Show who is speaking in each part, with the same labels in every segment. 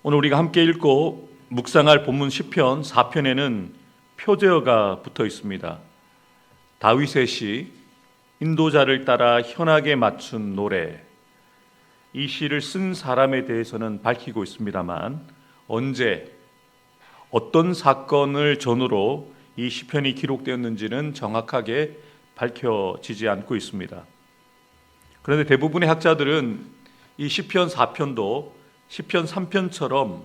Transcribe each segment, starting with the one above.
Speaker 1: 오늘 우리가 함께 읽고 묵상할 본문 시편 4편에는 표제어가 붙어 있습니다. 다윗의 시, 인도자를 따라 현악에 맞춘 노래. 이 시를 쓴 사람에 대해서는 밝히고 있습니다만 언제, 어떤 사건을 전후로 이 시편이 기록되었는지는 정확하게 밝혀지지 않고 있습니다. 그런데 대부분의 학자들은 이 시편 4편도 시편 3편처럼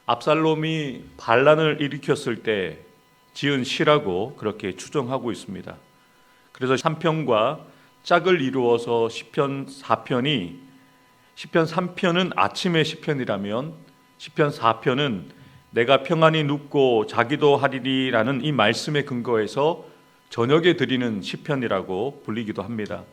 Speaker 1: 압살롬이 반란을 일으켰을 때 지은 시라고 그렇게 추정하고 있습니다. 그래서 3편과 짝을 이루어서 시편 4편이 시편 3편은 아침의 시편이라면 시편 4편은 내가 평안히 눕고 자기도 하리리라는 이 말씀에 근거해서 저녁에 드리는 시편이라고 불리기도 합니다.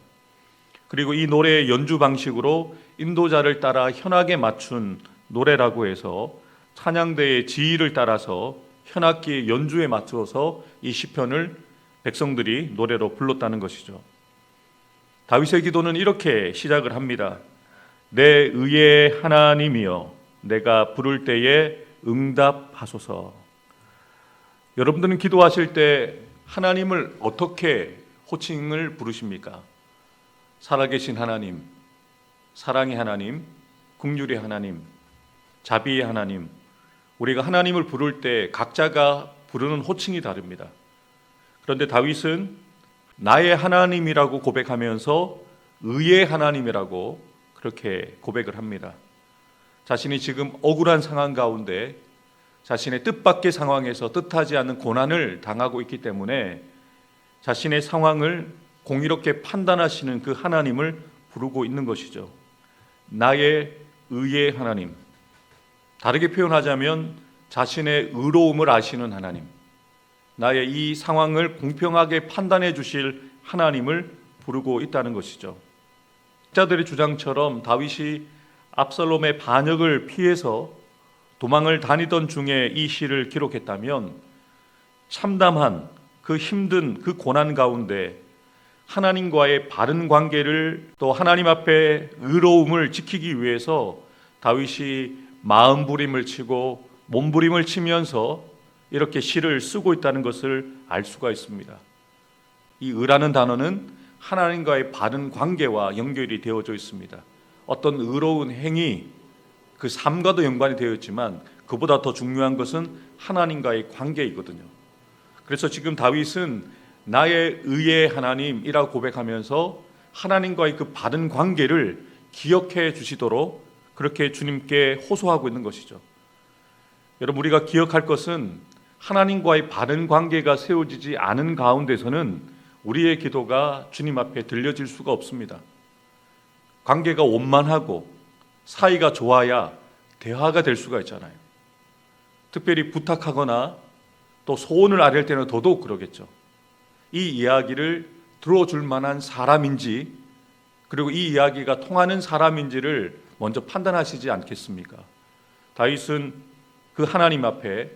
Speaker 1: 그리고 이 노래의 연주 방식으로 인도자를 따라 현악에 맞춘 노래라고 해서 찬양대의 지휘를 따라서 현악기의 연주에 맞춰서 이 시편을 백성들이 노래로 불렀다는 것이죠. 다윗의 기도는 이렇게 시작을 합니다. 내 의의 하나님이여 내가 부를 때에 응답하소서. 여러분들은 기도하실 때 하나님을 어떻게 호칭을 부르십니까? 살아계신 하나님, 사랑의 하나님, 긍휼의 하나님, 자비의 하나님. 우리가 하나님을 부를 때 각자가 부르는 호칭이 다릅니다. 그런데 다윗은 나의 하나님이라고 고백하면서 의의 하나님이라고 그렇게 고백을 합니다. 자신이 지금 억울한 상황 가운데 자신의 뜻밖의 상황에서 뜻하지 않는 고난을 당하고 있기 때문에 자신의 상황을 공의롭게 판단하시는 그 하나님을 부르고 있는 것이죠. 나의 의의 하나님. 다르게 표현하자면 자신의 의로움을 아시는 하나님. 나의 이 상황을 공평하게 판단해 주실 하나님을 부르고 있다는 것이죠. 학자들의 주장처럼 다윗이 압살롬의 반역을 피해서 도망을 다니던 중에 이 시를 기록했다면 참담한 그 힘든 그 고난 가운데 하나님과의 바른 관계를 또 하나님 앞에 의로움을 지키기 위해서 다윗이 마음부림을 치고 몸부림을 치면서 이렇게 시를 쓰고 있다는 것을 알 수가 있습니다. 이 의라는 단어는 하나님과의 바른 관계와 연결이 되어져 있습니다. 어떤 의로운 행위, 그 삶과도 연관이 되어 있지만 그보다 더 중요한 것은 하나님과의 관계이거든요. 그래서 지금 다윗은 나의 의의 하나님이라고 고백하면서 하나님과의 그 바른 관계를 기억해 주시도록 그렇게 주님께 호소하고 있는 것이죠. 여러분, 우리가 기억할 것은 하나님과의 바른 관계가 세워지지 않은 가운데서는 우리의 기도가 주님 앞에 들려질 수가 없습니다. 관계가 원만하고 사이가 좋아야 대화가 될 수가 있잖아요. 특별히 부탁하거나 또 소원을 아뢰을 때는 더더욱 그러겠죠. 이 이야기를 들어줄 만한 사람인지 그리고 이 이야기가 통하는 사람인지를 먼저 판단하시지 않겠습니까? 다윗은 그 하나님 앞에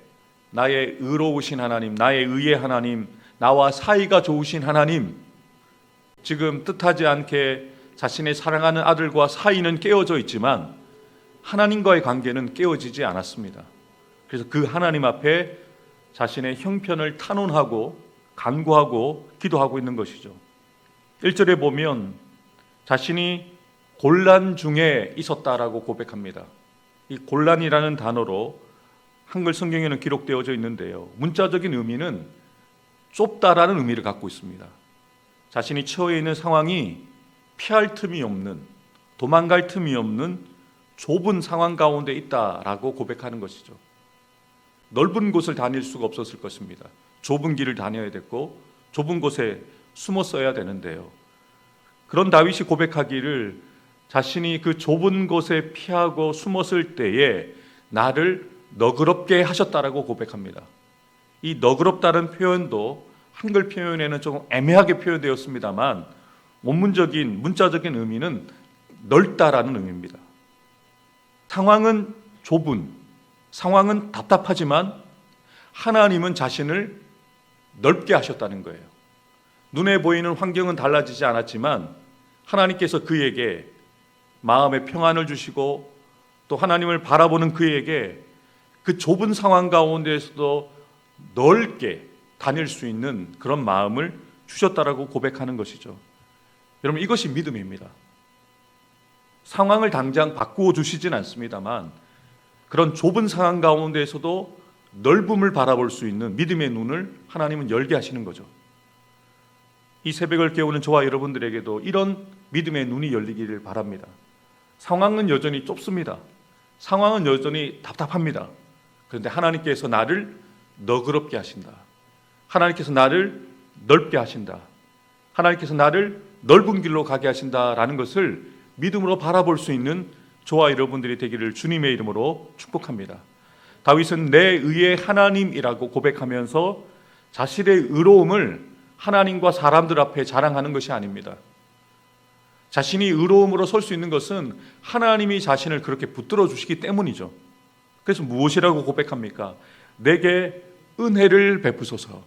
Speaker 1: 나의 의로우신 하나님, 나의 의의 하나님, 나와 사이가 좋으신 하나님, 지금 뜻하지 않게 자신의 사랑하는 아들과 사이는 깨어져 있지만 하나님과의 관계는 깨어지지 않았습니다. 그래서 그 하나님 앞에 자신의 형편을 탄원하고 간구하고 기도하고 있는 것이죠. 1절에 보면 자신이 곤란 중에 있었다라고 고백합니다. 이 곤란이라는 단어로 한글 성경에는 기록되어져 있는데요. 문자적인 의미는 좁다라는 의미를 갖고 있습니다. 자신이 처해 있는 상황이 피할 틈이 없는, 도망갈 틈이 없는 좁은 상황 가운데 있다라고 고백하는 것이죠. 넓은 곳을 다닐 수가 없었을 것입니다. 좁은 길을 다녀야 됐고 좁은 곳에 숨었어야 되는데요. 그런 다윗이 고백하기를 자신이 그 좁은 곳에 피하고 숨었을 때에 나를 너그럽게 하셨다라고 고백합니다. 이 너그럽다는 표현도 한글 표현에는 조금 애매하게 표현되었습니다만 원문적인 문자적인 의미는 넓다라는 의미입니다. 상황은 좁은, 상황은 답답하지만 하나님은 자신을 넓게 하셨다는 거예요. 눈에 보이는 환경은 달라지지 않았지만 하나님께서 그에게 마음의 평안을 주시고 또 하나님을 바라보는 그에게 그 좁은 상황 가운데에서도 넓게 다닐 수 있는 그런 마음을 주셨다라고 고백하는 것이죠. 여러분, 이것이 믿음입니다. 상황을 당장 바꾸어 주시진 않습니다만 그런 좁은 상황 가운데에서도 넓음을 바라볼 수 있는 믿음의 눈을 하나님은 열게 하시는 거죠. 이 새벽을 깨우는 저와 여러분들에게도 이런 믿음의 눈이 열리기를 바랍니다. 상황은 여전히 좁습니다. 상황은 여전히 답답합니다. 그런데 하나님께서 나를 너그럽게 하신다. 하나님께서 나를 넓게 하신다. 하나님께서 나를 넓은 길로 가게 하신다라는 것을 믿음으로 바라볼 수 있는 저와 여러분들이 되기를 주님의 이름으로 축복합니다. 다윗은 내 의의 하나님이라고 고백하면서 자신의 의로움을 하나님과 사람들 앞에 자랑하는 것이 아닙니다. 자신이 의로움으로 설 수 있는 것은 하나님이 자신을 그렇게 붙들어 주시기 때문이죠. 그래서 무엇이라고 고백합니까? 내게 은혜를 베푸소서.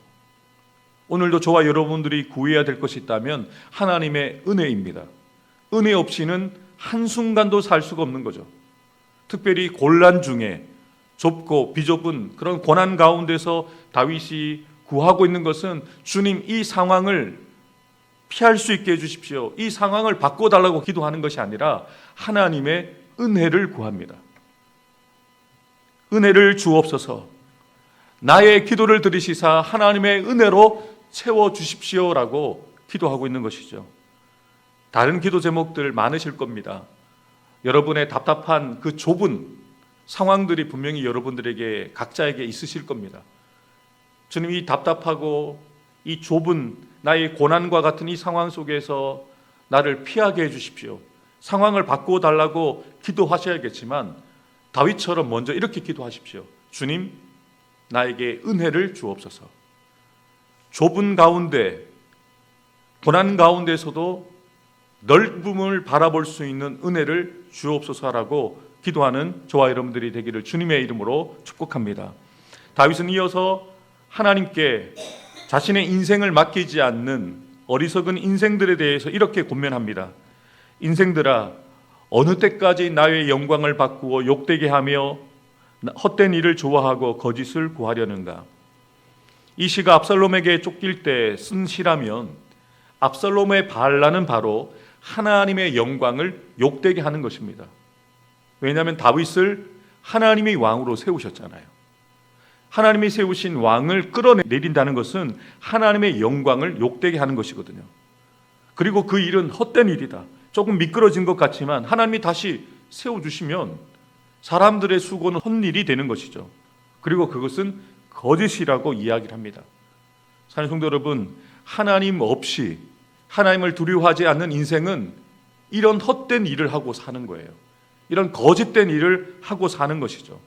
Speaker 1: 오늘도 저와 여러분들이 구해야 될 것이 있다면 하나님의 은혜입니다. 은혜 없이는 한순간도 살 수가 없는 거죠. 특별히 곤란 중에 좁고 비좁은 그런 고난 가운데서 다윗이 구하고 있는 것은 주님, 이 상황을 피할 수 있게 해주십시오. 이 상황을 바꿔달라고 기도하는 것이 아니라 하나님의 은혜를 구합니다. 은혜를 주옵소서. 나의 기도를 들으시사 하나님의 은혜로 채워주십시오라고 기도하고 있는 것이죠. 다른 기도 제목들 많으실 겁니다. 여러분의 답답한 그 좁은 상황들이 분명히 여러분들에게 각자에게 있으실 겁니다. 주님, 이 답답하고 이 좁은 나의 고난과 같은 이 상황 속에서 나를 피하게 해주십시오. 상황을 바꾸어 달라고 기도하셔야겠지만 다윗처럼 먼저 이렇게 기도하십시오. 주님, 나에게 은혜를 주옵소서. 좁은 가운데, 고난 가운데서도 넓음을 바라볼 수 있는 은혜를 주옵소서라고 기도하는 저와 여러분들이 되기를 주님의 이름으로 축복합니다. 다윗은 이어서 하나님께 자신의 인생을 맡기지 않는 어리석은 인생들에 대해서 이렇게 권면합니다. 인생들아, 어느 때까지 나의 영광을 바꾸어 욕되게 하며 헛된 일을 좋아하고 거짓을 구하려는가? 이 시가 압살롬에게 쫓길 때 쓴 시라면 압살롬의 반란은 바로 하나님의 영광을 욕되게 하는 것입니다. 왜냐하면 다윗을 하나님이 왕으로 세우셨잖아요. 하나님이 세우신 왕을 끌어내린다는 것은 하나님의 영광을 욕되게 하는 것이거든요. 그리고 그 일은 헛된 일이다. 조금 미끄러진 것 같지만 하나님이 다시 세워주시면 사람들의 수고는 헛일이 되는 것이죠. 그리고 그것은 거짓이라고 이야기를 합니다. 사랑하는 성도 여러분, 하나님 없이 하나님을 두려워하지 않는 인생은 이런 헛된 일을 하고 사는 거예요. 이런 거짓된 일을 하고 사는 것이죠.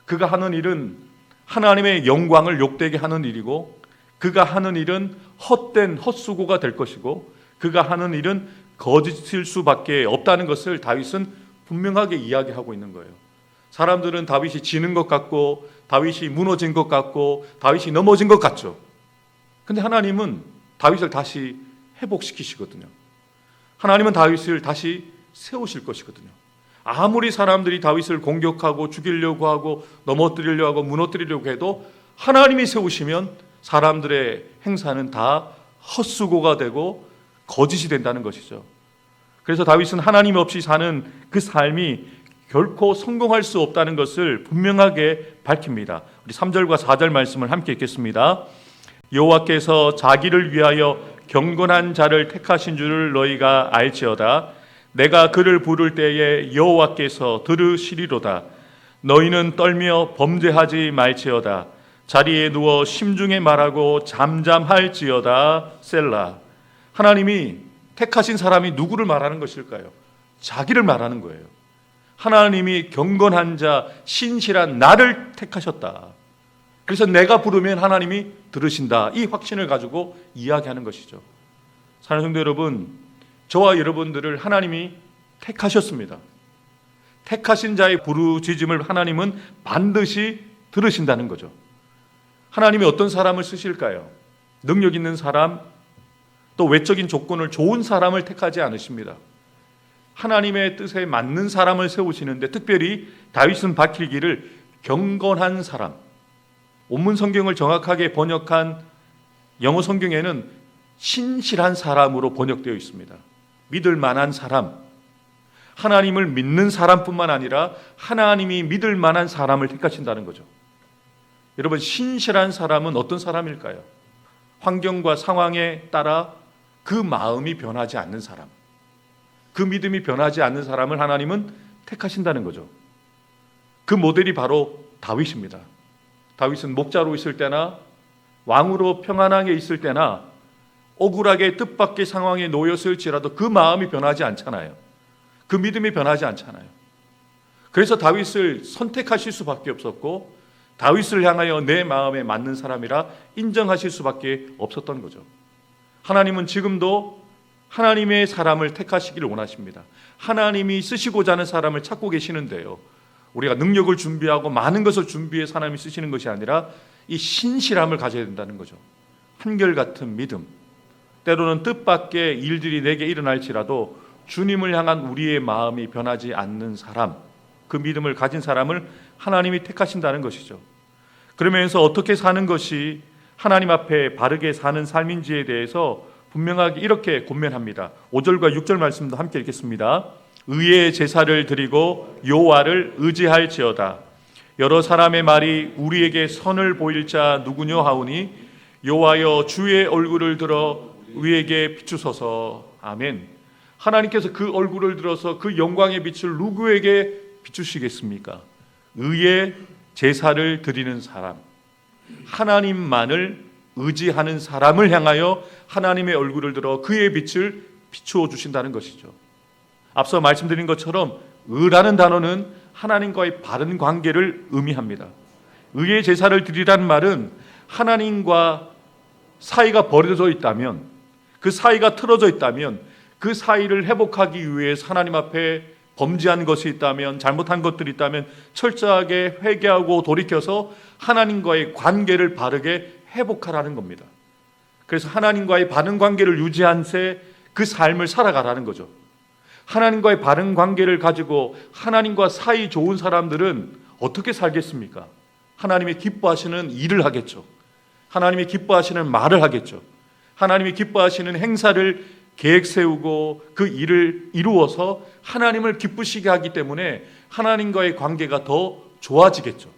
Speaker 1: 그가 하는 일은 하나님의 영광을 욕되게 하는 일이고, 그가 하는 일은 헛된 헛수고가 될 것이고, 그가 하는 일은 거짓일 수밖에 없다는 것을 다윗은 분명하게 이야기하고 있는 거예요. 사람들은 다윗이 지는 것 같고, 다윗이 무너진 것 같고, 다윗이 넘어진 것 같죠. 근데 하나님은 다윗을 다시 회복시키시거든요. 하나님은 다윗을 다시 세우실 것이거든요. 아무리 사람들이 다윗을 공격하고 죽이려고 하고 넘어뜨리려고 하고 무너뜨리려고 해도 하나님이 세우시면 사람들의 행사는 다 헛수고가 되고 거짓이 된다는 것이죠. 그래서 다윗은 하나님 없이 사는 그 삶이 결코 성공할 수 없다는 것을 분명하게 밝힙니다. 우리 3절과 4절 말씀을 함께 읽겠습니다. 여호와께서 자기를 위하여 경건한 자를 택하신 줄을 너희가 알지어다. 내가 그를 부를 때에 여호와께서 들으시리로다. 너희는 떨며 범죄하지 말지어다. 자리에 누워 심중에 말하고 잠잠할지어다. 셀라. 하나님이 택하신 사람이 누구를 말하는 것일까요? 자기를 말하는 거예요. 하나님이 경건한 자, 신실한 나를 택하셨다. 그래서 내가 부르면 하나님이 들으신다. 이 확신을 가지고 이야기하는 것이죠. 사랑하는 성도 여러분, 저와 여러분들을 하나님이 택하셨습니다. 택하신 자의 부르짖음을 하나님은 반드시 들으신다는 거죠. 하나님이 어떤 사람을 쓰실까요? 능력 있는 사람, 또 외적인 조건을 좋은 사람을 택하지 않으십니다. 하나님의 뜻에 맞는 사람을 세우시는데, 특별히 다윗은 밝히기를 경건한 사람, 원문 성경을 정확하게 번역한 영어 성경에는 신실한 사람으로 번역되어 있습니다. 믿을 만한 사람, 하나님을 믿는 사람뿐만 아니라 하나님이 믿을 만한 사람을 택하신다는 거죠. 여러분, 신실한 사람은 어떤 사람일까요? 환경과 상황에 따라 그 마음이 변하지 않는 사람, 그 믿음이 변하지 않는 사람을 하나님은 택하신다는 거죠. 그 모델이 바로 다윗입니다. 다윗은 목자로 있을 때나 왕으로 평안하게 있을 때나 억울하게 뜻밖의 상황에 놓였을지라도 그 마음이 변하지 않잖아요. 그 믿음이 변하지 않잖아요. 그래서 다윗을 선택하실 수밖에 없었고, 다윗을 향하여 내 마음에 맞는 사람이라 인정하실 수밖에 없었던 거죠. 하나님은 지금도 하나님의 사람을 택하시기를 원하십니다. 하나님이 쓰시고자 하는 사람을 찾고 계시는데요, 우리가 능력을 준비하고 많은 것을 준비해서 하나님이 쓰시는 것이 아니라 이 신실함을 가져야 된다는 거죠. 한결같은 믿음, 때로는 뜻밖의 일들이 내게 일어날지라도 주님을 향한 우리의 마음이 변하지 않는 사람, 그 믿음을 가진 사람을 하나님이 택하신다는 것이죠. 그러면서 어떻게 사는 것이 하나님 앞에 바르게 사는 삶인지에 대해서 분명하게 이렇게 권면합니다. 5절과 6절 말씀도 함께 읽겠습니다. 의의 제사를 드리고 여호와를 의지할지어다. 여러 사람의 말이 우리에게 선을 보일 자 누구뇨 하오니 여호와여 주의 얼굴을 들어 우리에게 비추소서. 아멘. 하나님께서 그 얼굴을 들어서 그 영광의 빛을 누구에게 비추시겠습니까? 의의 제사를 드리는 사람, 하나님만을 의지하는 사람을 향하여 하나님의 얼굴을 들어 그의 빛을 비추어 주신다는 것이죠. 앞서 말씀드린 것처럼 의라는 단어는 하나님과의 바른 관계를 의미합니다. 의의 제사를 드리라는 말은 하나님과 사이가 벌어져 있다면, 그 사이가 틀어져 있다면 그 사이를 회복하기 위해서 하나님 앞에 범죄한 것이 있다면, 잘못한 것들이 있다면 철저하게 회개하고 돌이켜서 하나님과의 관계를 바르게 회복하라는 겁니다. 그래서 하나님과의 바른 관계를 유지한 채 그 삶을 살아가라는 거죠. 하나님과의 바른 관계를 가지고 하나님과 사이 좋은 사람들은 어떻게 살겠습니까? 하나님이 기뻐하시는 일을 하겠죠. 하나님이 기뻐하시는 말을 하겠죠. 하나님이 기뻐하시는 행사를 계획 세우고 그 일을 이루어서 하나님을 기쁘시게 하기 때문에 하나님과의 관계가 더 좋아지겠죠.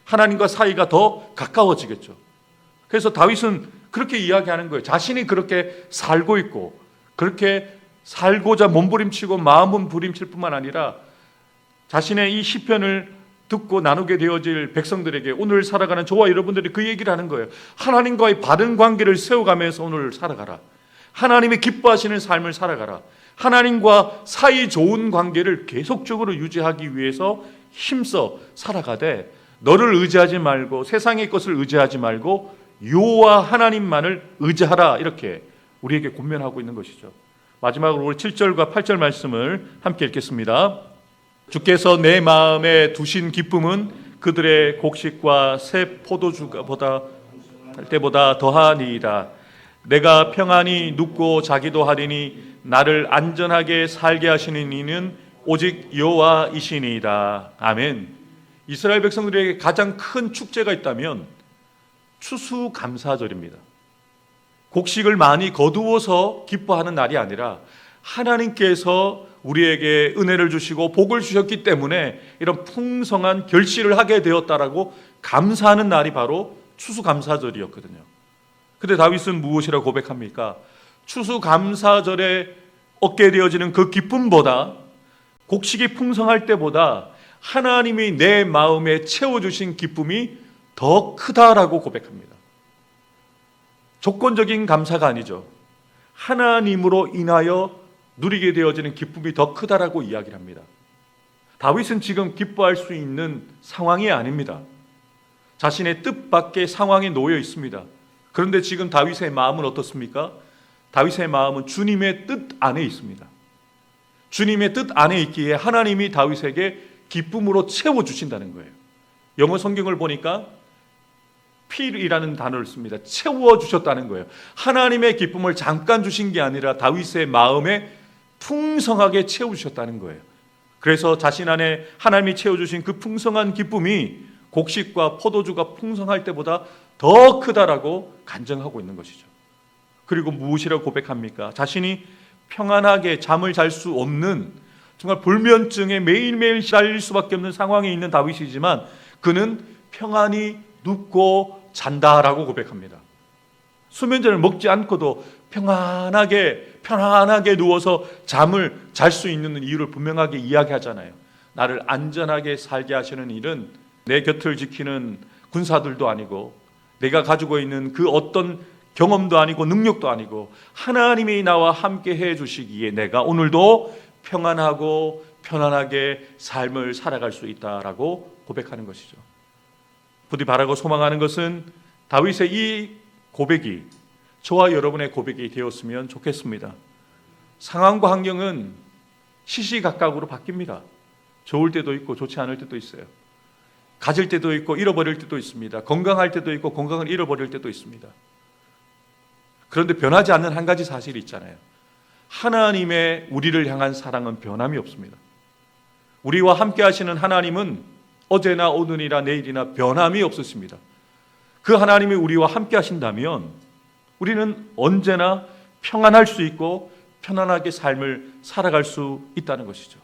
Speaker 1: 하나님과 사이가 더 가까워지겠죠. 그래서 다윗은 그렇게 이야기하는 거예요. 자신이 그렇게 살고 있고, 그렇게 살고자 몸부림치고 마음은 부림칠 뿐만 아니라 자신의 이 시편을 듣고 나누게 되어질 백성들에게, 오늘 살아가는 저와 여러분들이 그 얘기를 하는 거예요. 하나님과의 바른 관계를 세워가면서 오늘 살아가라. 하나님이 기뻐하시는 삶을 살아가라. 하나님과 사이 좋은 관계를 계속적으로 유지하기 위해서 힘써 살아가되, 너를 의지하지 말고 세상의 것을 의지하지 말고 여호와 하나님만을 의지하라, 이렇게 우리에게 권면하고 있는 것이죠. 마지막으로 우리 7절과 8절 말씀을 함께 읽겠습니다. 주께서 내 마음에 두신 기쁨은 그들의 곡식과 새 포도주보다 할 때보다 더하니이다. 내가 평안히 눕고 자기도 하리니 나를 안전하게 살게 하시는 이는 오직 여호와이시니이다. 아멘. 이스라엘 백성들에게 가장 큰 축제가 있다면 추수감사절입니다. 곡식을 많이 거두어서 기뻐하는 날이 아니라 하나님께서 우리에게 은혜를 주시고 복을 주셨기 때문에 이런 풍성한 결실을 하게 되었다라고 감사하는 날이 바로 추수감사절이었거든요. 근데 다윗은 무엇이라고 고백합니까? 추수감사절에 얻게 되어지는 그 기쁨보다, 곡식이 풍성할 때보다 하나님이 내 마음에 채워주신 기쁨이 더 크다라고 고백합니다. 조건적인 감사가 아니죠. 하나님으로 인하여 누리게 되어지는 기쁨이 더 크다라고 이야기를 합니다. 다윗은 지금 기뻐할 수 있는 상황이 아닙니다. 자신의 뜻밖의 상황에 놓여 있습니다. 그런데 지금 다윗의 마음은 어떻습니까? 다윗의 마음은 주님의 뜻 안에 있습니다. 주님의 뜻 안에 있기에 하나님이 다윗에게 기쁨으로 채워주신다는 거예요. 영어 성경을 보니까 필이라는 단어를 씁니다. 채워주셨다는 거예요. 하나님의 기쁨을 잠깐 주신 게 아니라 다윗의 마음에 풍성하게 채워주셨다는 거예요. 그래서 자신 안에 하나님이 채워주신 그 풍성한 기쁨이 곡식과 포도주가 풍성할 때보다 더 크다라고 간증하고 있는 것이죠. 그리고 무엇이라고 고백합니까? 자신이 평안하게 잠을 잘 수 없는 정말 불면증에 매일매일 시달릴 수밖에 없는 상황에 있는 다윗이지만 그는 평안히 눕고 잔다라고 고백합니다. 수면제를 먹지 않고도 편안하게 누워서 잠을 잘 수 있는 이유를 분명하게 이야기하잖아요. 나를 안전하게 살게 하시는 일은 내 곁을 지키는 군사들도 아니고 내가 가지고 있는 그 어떤 경험도 아니고 능력도 아니고 하나님이 나와 함께 해 주시기에 내가 오늘도 평안하고 편안하게 삶을 살아갈 수 있다라고 고백하는 것이죠. 부디 바라고 소망하는 것은 다윗의 이 고백이 저와 여러분의 고백이 되었으면 좋겠습니다. 상황과 환경은 시시각각으로 바뀝니다. 좋을 때도 있고 좋지 않을 때도 있어요. 가질 때도 있고 잃어버릴 때도 있습니다. 건강할 때도 있고 건강을 잃어버릴 때도 있습니다. 그런데 변하지 않는 한 가지 사실이 있잖아요. 하나님의 우리를 향한 사랑은 변함이 없습니다. 우리와 함께 하시는 하나님은 어제나 오늘이나 내일이나 변함이 없으십니다. 그 하나님이 우리와 함께 하신다면 우리는 언제나 평안할 수 있고 편안하게 삶을 살아갈 수 있다는 것이죠.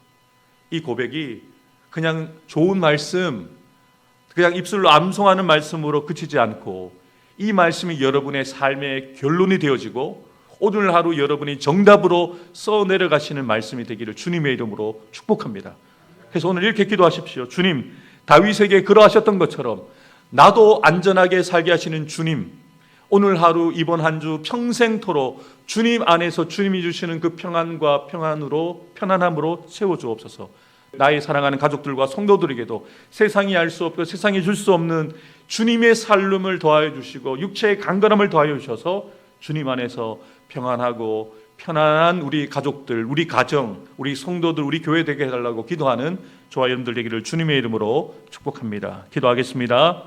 Speaker 1: 이 고백이 그냥 좋은 말씀, 그냥 입술로 암송하는 말씀으로 그치지 않고 이 말씀이 여러분의 삶의 결론이 되어지고 오늘 하루 여러분이 정답으로 써내려가시는 말씀이 되기를 주님의 이름으로 축복합니다. 그래서 오늘 이렇게 기도하십시오. 주님, 다윗에게 그러하셨던 것처럼 나도 안전하게 살게 하시는 주님, 오늘 하루 이번 한 주 평생토록 주님 안에서 주님이 주시는 그 평안과 편안함으로 채워주옵소서. 나의 사랑하는 가족들과 성도들에게도 세상이 알 수 없고 세상이 줄 수 없는 주님의 살림을 더하여 주시고 육체의 강건함을 더하여 주셔서 주님 안에서 평안하고 편안한 우리 가족들, 우리 가정, 우리 성도들, 우리 교회 되게 해달라고 기도하는 저와 여러분들 되기를 주님의 이름으로 축복합니다. 기도하겠습니다.